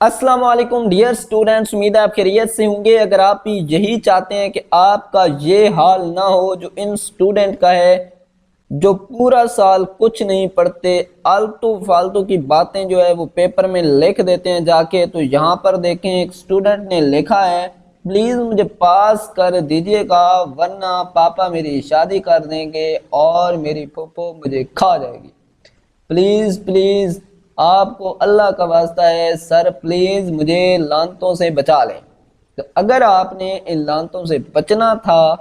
السلام علیکم dear students, امید ہے آپ خیریت سے ہوں گے۔ اگر آپ بھی یہی چاہتے ہیں کہ آپ کا یہ حال نہ ہو جو ان اسٹوڈنٹ کا ہے جو پورا سال کچھ نہیں پڑھتے، آلتو فالتو کی باتیں جو ہے وہ پیپر میں لکھ دیتے ہیں جا کے، تو یہاں پر دیکھیں ایک اسٹوڈنٹ نے لکھا ہے پلیز مجھے پاس کر دیجئے گا ورنہ پاپا میری شادی کر دیں گے اور میری پھوپھو مجھے کھا جائے گی۔ پلیز پلیز آپ کو اللہ کا واسطہ ہے سر، پلیز مجھے لعنتوں سے بچا لیں۔ تو اگر آپ نے ان لعنتوں سے بچنا تھا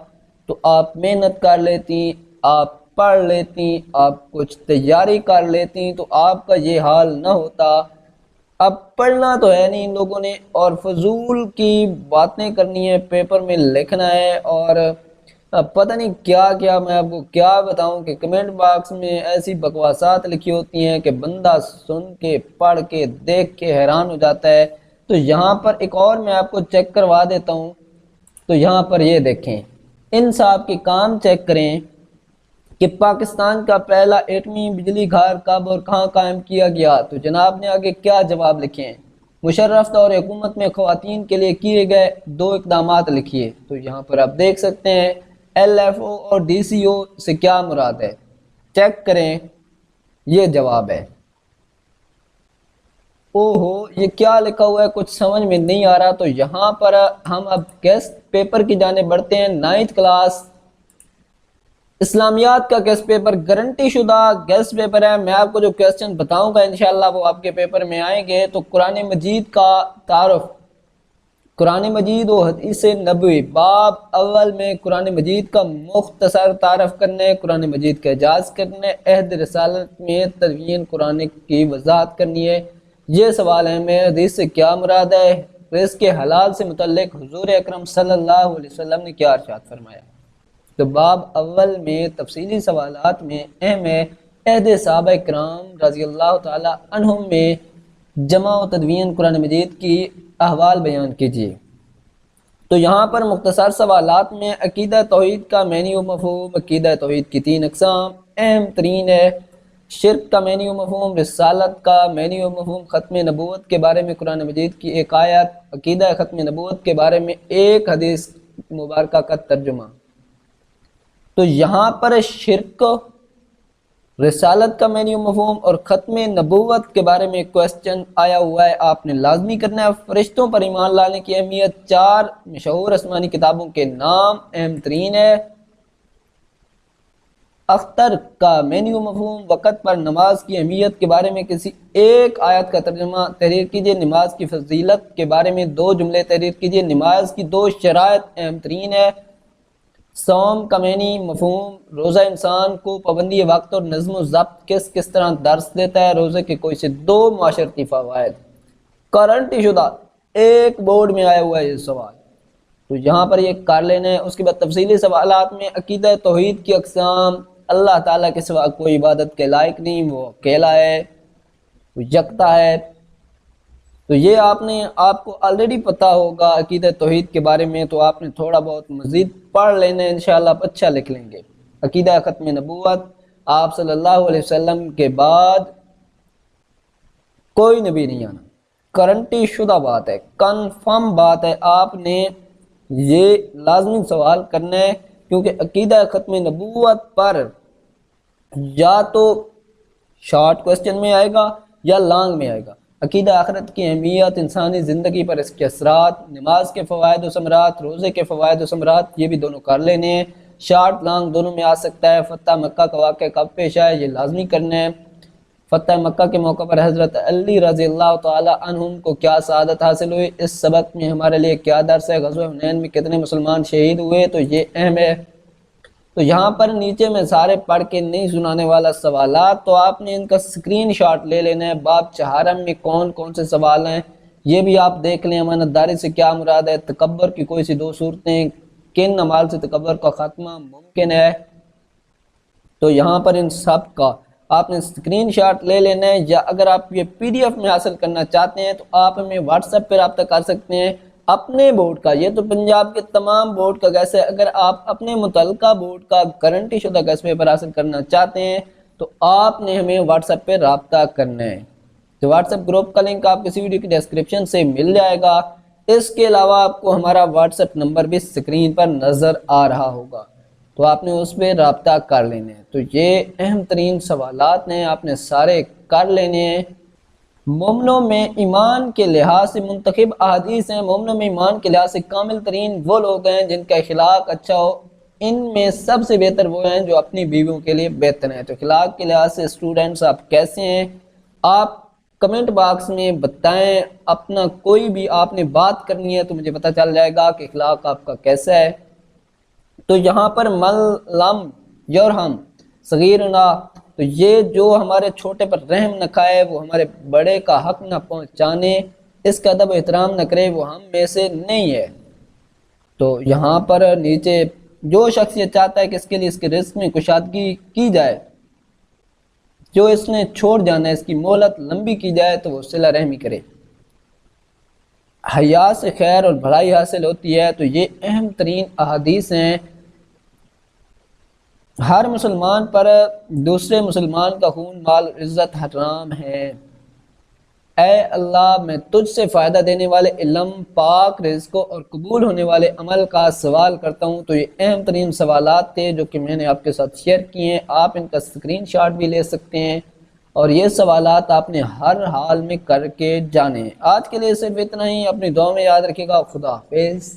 تو آپ محنت کر لیتی، آپ پڑھ لیتی، آپ کچھ تیاری کر لیتی تو آپ کا یہ حال نہ ہوتا۔ اب پڑھنا تو ہے نہیں ان لوگوں نے، اور فضول کی باتیں کرنی ہے، پیپر میں لکھنا ہے، اور پتہ نہیں کیا کیا۔ میں آپ کو کیا بتاؤں کہ کمنٹ باکس میں ایسی بکواسات لکھی ہوتی ہیں کہ بندہ سن کے پڑھ کے دیکھ کے حیران ہو جاتا ہے۔ تو یہاں پر ایک اور میں آپ کو چیک کروا دیتا ہوں۔ تو یہاں پر یہ دیکھیں، ان صاحب کے کام چیک کریں کہ پاکستان کا پہلا ایٹمی بجلی گھر کب اور کہاں قائم کیا گیا۔ تو جناب نے آگے کیا جواب لکھے ہیں، مشرف دور حکومت میں خواتین کے لیے کیے گئے 2 اقدامات لکھیے۔ تو یہاں پر آپ دیکھ سکتے ہیں ایل ایف او اور ڈی سی او سے کیا مراد ہے، چیک کریں، یہ جواب ہے۔ اوہو یہ کیا لکھا ہوا ہے، کچھ سمجھ میں نہیں آ رہا۔ تو یہاں پر ہم اب گیسٹ پیپر کی جانب بڑھتے ہیں۔ 9th کلاس اسلامیات کا گیسٹ پیپر گارنٹی شدہ گیسٹ پیپر ہے۔ میں آپ کو جو کویسچن بتاؤں گا انشاءاللہ وہ آپ کے پیپر میں آئیں گے۔ تو قرآن مجید کا تعارف، قرآن مجید و حدیث نبوی، باب اول میں قرآن مجید کا مختصر تعارف کرنے، قرآن مجید کا اعجاز کرنے، عہد رسالت میں تدوین قرآن کی وضاحت کرنی ہے۔ یہ سوال ہے میں حدیث سے کیا مراد ہے، رزق حلال سے متعلق حضور اکرم صلی اللہ علیہ وسلم نے کیا ارشاد فرمایا۔ تو باب اول میں تفصیلی سوالات میں اہم ہے عہد صحابہ کرام رضی اللہ تعالی عنہم میں جمع و تدوین قرآن مجید کی احوال بیان کیجیے۔ تو یہاں پر مختصر سوالات میں عقیدہ توحید کا معنی و مفہوم، عقیدہ توحید کی 3 اقسام، اہم ترین ہے شرک کا معنی و مفہوم، رسالت کا معنی و مفہوم، ختم نبوت کے بارے میں قرآن مجید کی ایک آیت، عقیدہ ختم نبوت کے بارے میں ایک حدیث مبارکہ کا ترجمہ۔ تو یہاں پر شرک، رسالت کا معنی و مفہوم اور ختم نبوت کے بارے میں کویسچن آیا ہوا ہے، آپ نے لازمی کرنا ہے۔ فرشتوں پر ایمان لانے کی اہمیت، 4 مشہور آسمانی کتابوں کے نام، اہم ترین ہے اختر کا معنی و مفہوم، وقت پر نماز کی اہمیت کے بارے میں کسی ایک آیت کا ترجمہ تحریر کیجیے، نماز کی فضیلت کے بارے میں 2 جملے تحریر کیجیے، نماز کی 2 شرائط اہم ترین ہے، صوم کا معنی مفہوم، روزہ انسان کو پابندی وقت اور نظم و ضبط کس طرح درس دیتا ہے، روزے کے کوئی سے 2 معاشرتی فوائد، گارنٹی شدہ ایک بورڈ میں آیا ہوا ہے یہ سوال۔ تو یہاں پر یہ کر لینا ہے۔ اس کے بعد تفصیلی سوالات میں عقیدہ توحید کی اقسام، اللہ تعالیٰ کے سوا کوئی عبادت کے لائق نہیں، وہ اکیلا ہے، وہ یکتا ہے۔ تو یہ آپ کو آلریڈی پتہ ہوگا عقیدہ توحید کے بارے میں، تو آپ نے تھوڑا بہت مزید پڑھ لینا ہے، انشاءاللہ آپ اچھا لکھ لیں گے۔ عقیدہ ختم نبوت، آپ صلی اللہ علیہ وسلم کے بعد کوئی نبی نہیں آنا، گارنٹی شدہ بات ہے، کنفرم بات ہے، آپ نے یہ لازمی سوال کرنا ہے، کیونکہ عقیدہ ختم نبوت پر یا تو شارٹ کویسچن میں آئے گا یا لانگ میں آئے گا۔ عقیدہ آخرت کی اہمیت، انسانی زندگی پر اس کے اثرات، نماز کے فوائد و ثمرات، روزے کے فوائد و ثمرات، یہ بھی دونوں کر لینے ہیں، شارٹ لانگ دونوں میں آ سکتا ہے۔ فتح مکہ کا واقعہ کب پیش آئے، یہ لازمی کرنا ہے۔ فتح مکہ کے موقع پر حضرت علی رضی اللہ تعالی عنہم کو کیا سعادت حاصل ہوئی، اس سبق میں ہمارے لیے کیا درس ہے، غزوہ حنین میں کتنے مسلمان شہید ہوئے، تو یہ اہم ہے۔ تو یہاں پر نیچے میں سارے پڑھ کے نہیں سنانے والا سوالات، تو آپ نے ان کا اسکرین شاٹ لے لینا ہے۔ باب چہارم میں کون کون سے سوال ہیں یہ بھی آپ دیکھ لیں۔ امانت داری سے کیا مراد ہے، تکبر کی کوئی سی 2 صورتیں، کن اعمال سے تکبر کا خاتمہ ممکن ہے۔ تو یہاں پر ان سب کا آپ نے اسکرین شاٹ لے لینا ہے، یا اگر آپ یہ پی ڈی ایف میں حاصل کرنا چاہتے ہیں تو آپ ہمیں واٹس ایپ پہ رابطہ کر سکتے ہیں اپنے بورڈ کا۔ یہ تو پنجاب کے تمام بورڈ کا گیس ہے، اگر آپ اپنے متعلقہ بورڈ کا گارنٹی شدہ گیس پیپر حاصل کرنا چاہتے ہیں تو آپ نے ہمیں واٹس ایپ پہ رابطہ کرنا ہے۔ تو واٹس ایپ گروپ کا لنک آپ کسی ویڈیو کی ڈسکرپشن سے مل جائے گا۔ اس کے علاوہ آپ کو ہمارا واٹس ایپ نمبر بھی اسکرین پر نظر آ رہا ہوگا، تو آپ نے اس پہ رابطہ کر لینے ہیں۔ تو یہ اہم ترین سوالات ہیں، آپ نے سارے کر لینے ہیں۔ مومنوں میں ایمان کے لحاظ سے منتخب احادیث ہیں، مومنوں میں ایمان کے لحاظ سے کامل ترین وہ لوگ ہیں جن کا اخلاق اچھا ہو۔ ان میں سب سے بہتر وہ ہیں جو اپنی بیویوں کے لیے بہتر ہیں۔ تو اخلاق کے لحاظ سے اسٹوڈنٹس آپ کیسے ہیں؟ آپ کمنٹ باکس میں بتائیں، اپنا کوئی بھی آپ نے بات کرنی ہے تو مجھے پتہ چل جائے گا کہ اخلاق آپ کا کیسا ہے۔ تو یہاں پر مل لم یرحم صغیرنا، تو یہ جو ہمارے چھوٹے پر رحم نہ کھائے، وہ ہمارے بڑے کا حق نہ پہنچانے، اس کا ادب و احترام نہ کرے، وہ ہم میں سے نہیں ہے۔ تو یہاں پر نیچے جو شخص یہ چاہتا ہے کہ اس کے لیے اس کے رزق میں کشادگی کی جائے، جو اس نے چھوڑ جانا ہے اس کی مہلت لمبی کی جائے، تو وہ صلہ رحمی کرے۔ حیا سے خیر اور بھلائی حاصل ہوتی ہے۔ تو یہ اہم ترین احادیث ہیں۔ ہر مسلمان پر دوسرے مسلمان کا خون مال عزت حرام ہے۔ اے اللہ، میں تجھ سے فائدہ دینے والے علم، پاک رزق اور قبول ہونے والے عمل کا سوال کرتا ہوں۔ تو یہ اہم ترین سوالات تھے جو کہ میں نے آپ کے ساتھ شیئر کیے ہیں، آپ ان کا اسکرین شاٹ بھی لے سکتے ہیں، اور یہ سوالات آپ نے ہر حال میں کر کے جانے ہیں۔ آج کے لیے صرف اتنا ہی، اپنی دعا میں یاد رکھیے گا۔ خدا حافظ۔